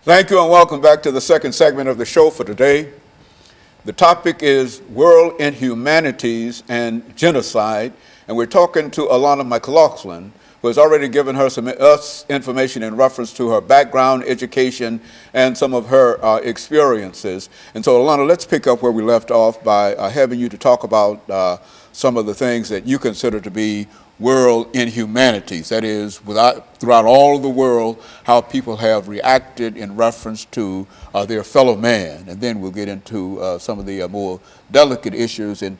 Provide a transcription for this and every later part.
Thank you and welcome back to the second segment of the show for today. The topic is World Inhumanities and Genocide, and we're talking to Alana McLaughlin, who has already given us information in reference to her background, education, and some of her experiences. And so, Alana, let's pick up where we left off by having you to talk about some of the things that you consider to be world inhumanities. That is, throughout all of the world, how people have reacted in reference to their fellow man. And then we'll get into some of the more delicate issues in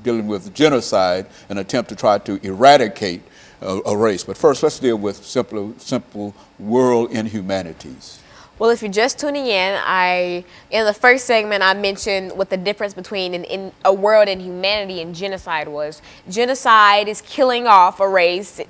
dealing with genocide, an attempt to try to eradicate a race. But first, let's deal with simple world inhumanities. Well, if you're just tuning in the first segment, I mentioned what the difference between a world inhumanity and genocide was. Genocide is killing off a race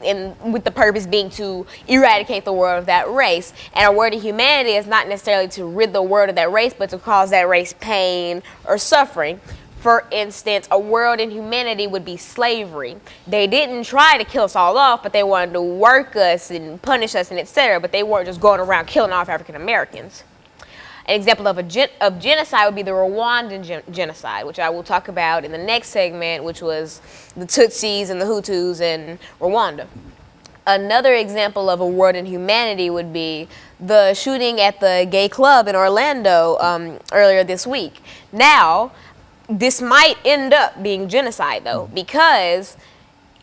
with the purpose being to eradicate the world of that race. And a world inhumanity is not necessarily to rid the world of that race, but to cause that race pain or suffering. For instance, a world inhumanity would be slavery. They didn't try to kill us all off, but they wanted to work us and punish us and etc. But they weren't just going around killing off African Americans. An example of genocide would be the Rwandan genocide, which I will talk about in the next segment, which was the Tutsis and the Hutus in Rwanda. Another example of a world inhumanity would be the shooting at the gay club in Orlando earlier this week. Now, this might end up being genocide, though, because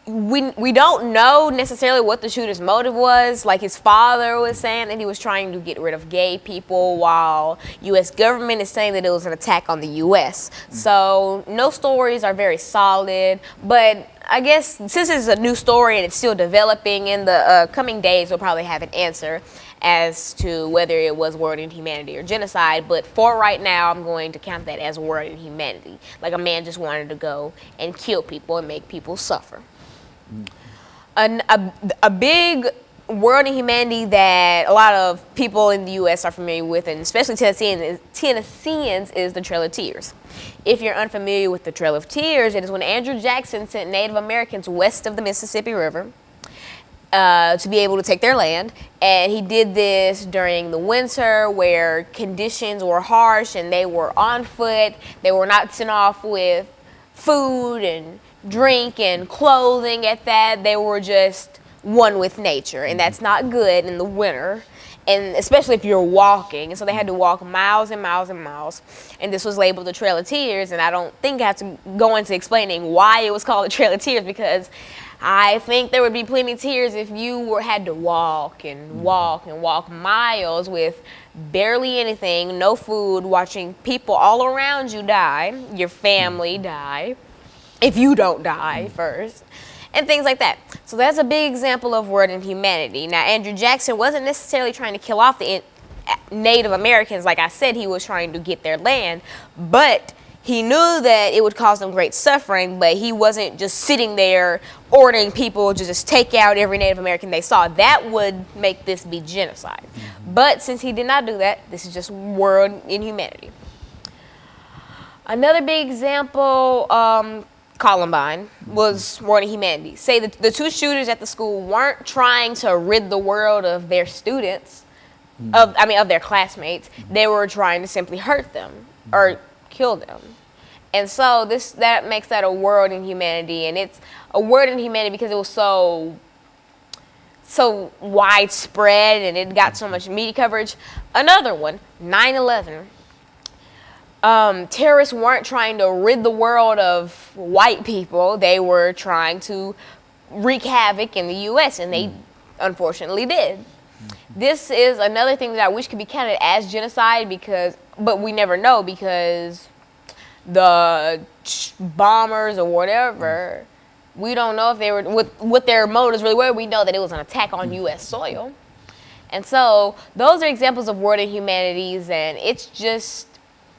we don't know necessarily what the shooter's motive was. Like his father was saying that he was trying to get rid of gay people, while U.S. government is saying that it was an attack on the U.S. So no stories are very solid, but I guess since it's a new story and it's still developing, in the coming days we'll probably have an answer as to whether it was world inhumanity or genocide. But for right now, I'm going to count that as world inhumanity. Like a man just wanted to go and kill people and make people suffer. A big world inhumanity that a lot of people in the U.S. are familiar with, and especially Tennesseans, is the Trail of Tears. If you're unfamiliar with the Trail of Tears, it is when Andrew Jackson sent Native Americans west of the Mississippi River to be able to take their land. And he did this during the winter where conditions were harsh and they were on foot. They were not sent off with food and drink and clothing at that. They were just one with nature, and that's not good in the winter, and especially if you're walking. And so they had to walk miles and miles and miles, and this was labeled the Trail of Tears. And I don't think I have to go into explaining why it was called the Trail of Tears, because I think there would be plenty of tears if you had to walk and walk and walk miles with barely anything, no food, watching people all around you die, your family die, if you don't die first, and things like that. So that's a big example of world inhumanity. Now, Andrew Jackson wasn't necessarily trying to kill off the Native Americans. Like I said, he was trying to get their land, but he knew that it would cause them great suffering, but he wasn't just sitting there ordering people to just take out every Native American they saw. That would make this be genocide. But since he did not do that, this is just world inhumanity. Another big example, Columbine, was world inhumanity. Say that the two shooters at the school weren't trying to rid the world of their students, of their classmates. They were trying to simply hurt them or kill them. And so that makes that a world inhumanity, and it's a world inhumanity because it was so widespread and it got so much media coverage. Another one, 9/11. Terrorists weren't trying to rid the world of white people. They were trying to wreak havoc in the U.S., and they unfortunately did. This is another thing that I wish could be counted as genocide, but we never know, because the bombers or whatever, we don't know if they were, what their motives really were. We know that it was an attack on U.S. soil. And so those are examples of world inhumanities, and it's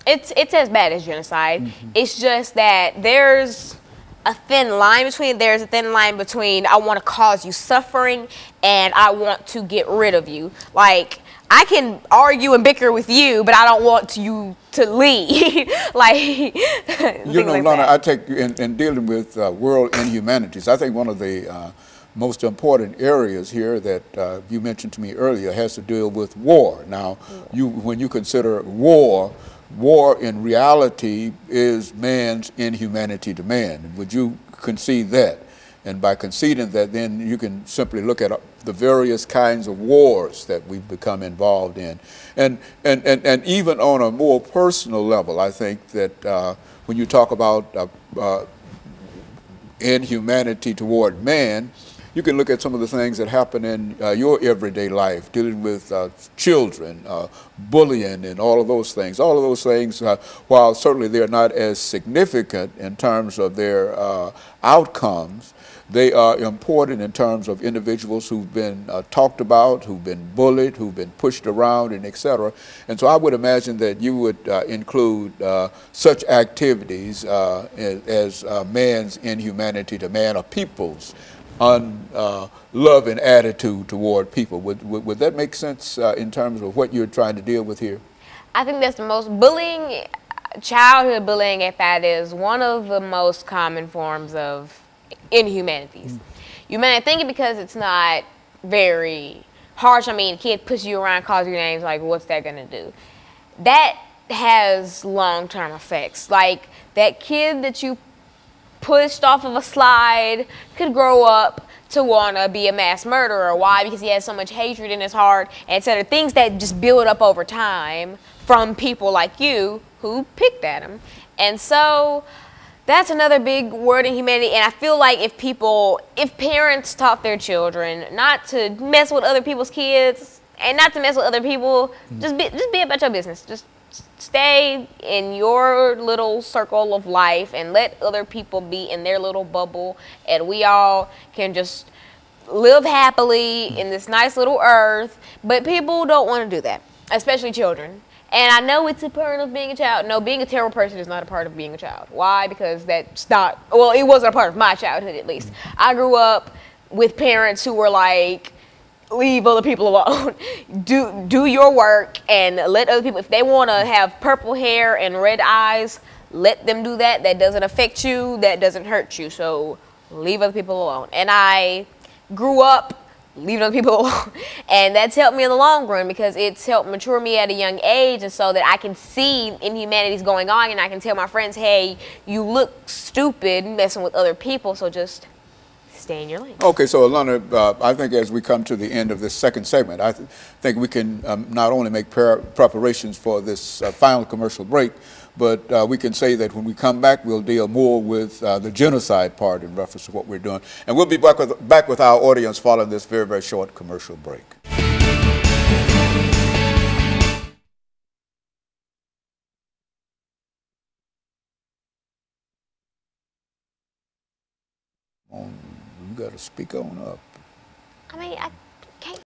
as bad as genocide. It's just that there's a thin line between I want to cause you suffering and I want to get rid of you. Like, I can argue and bicker with you, but I don't want you to leave. Like, you know, like Lana, that. I take in dealing with world inhumanities, I think one of the most important areas here that you mentioned to me earlier has to deal with war. Now, when you consider war, war in reality is man's inhumanity to man. Would you concede that? And by conceding that, then you can simply look at the various kinds of wars that we've become involved in. And even on a more personal level, I think that when you talk about inhumanity toward man, you can look at some of the things that happen in your everyday life, dealing with children, bullying, and all of those things. All of those things, while certainly they're not as significant in terms of their outcomes, they are important in terms of individuals who've been talked about, who've been bullied, who've been pushed around, and et cetera. And so I would imagine that you would include such activities as man's inhumanity to man, or people's unloving attitude toward people. Would that make sense in terms of what you're trying to deal with here? I think that's the most bullying, childhood bullying at that, is one of the most common forms of inhumanities. You may not think it because it's not very harsh. I mean, a kid pushes you around, calls you names, like, what's that gonna do? That has long-term effects. Like, that kid that you pushed off of a slide could grow up to want to be a mass murderer. Why? Because he has so much hatred in his heart, etc. Things that just build up over time from people like you who picked at him. And so that's another big word in humanity. And I feel like if parents taught their children not to mess with other people's kids and not to mess with other people, just be about your business. Just stay in your little circle of life and let other people be in their little bubble, and we all can just live happily in this nice little earth. But people don't want to do that, especially children. And I know it's a part of being a child. No, being a terrible person is not a part of being a child. Why? Because that's not, well, it wasn't a part of my childhood, at least. I grew up with parents who were like, leave other people alone. Do your work and let other people, if they want to have purple hair and red eyes, let them do that. That doesn't affect you. That doesn't hurt you. So leave other people alone. And I grew up leaving other people alone. And that's helped me in the long run because it's helped mature me at a young age, and so that I can see inhumanities going on and I can tell my friends, hey, you look stupid messing with other people, so just stay in your lane. Okay, so Alana, I think as we come to the end of this second segment, I think we can not only make preparations for this final commercial break, but we can say that when we come back, we'll deal more with the genocide part in reference to what we're doing. And we'll be back with our audience following this very, very short commercial break. You got to speak on up. I mean, I can't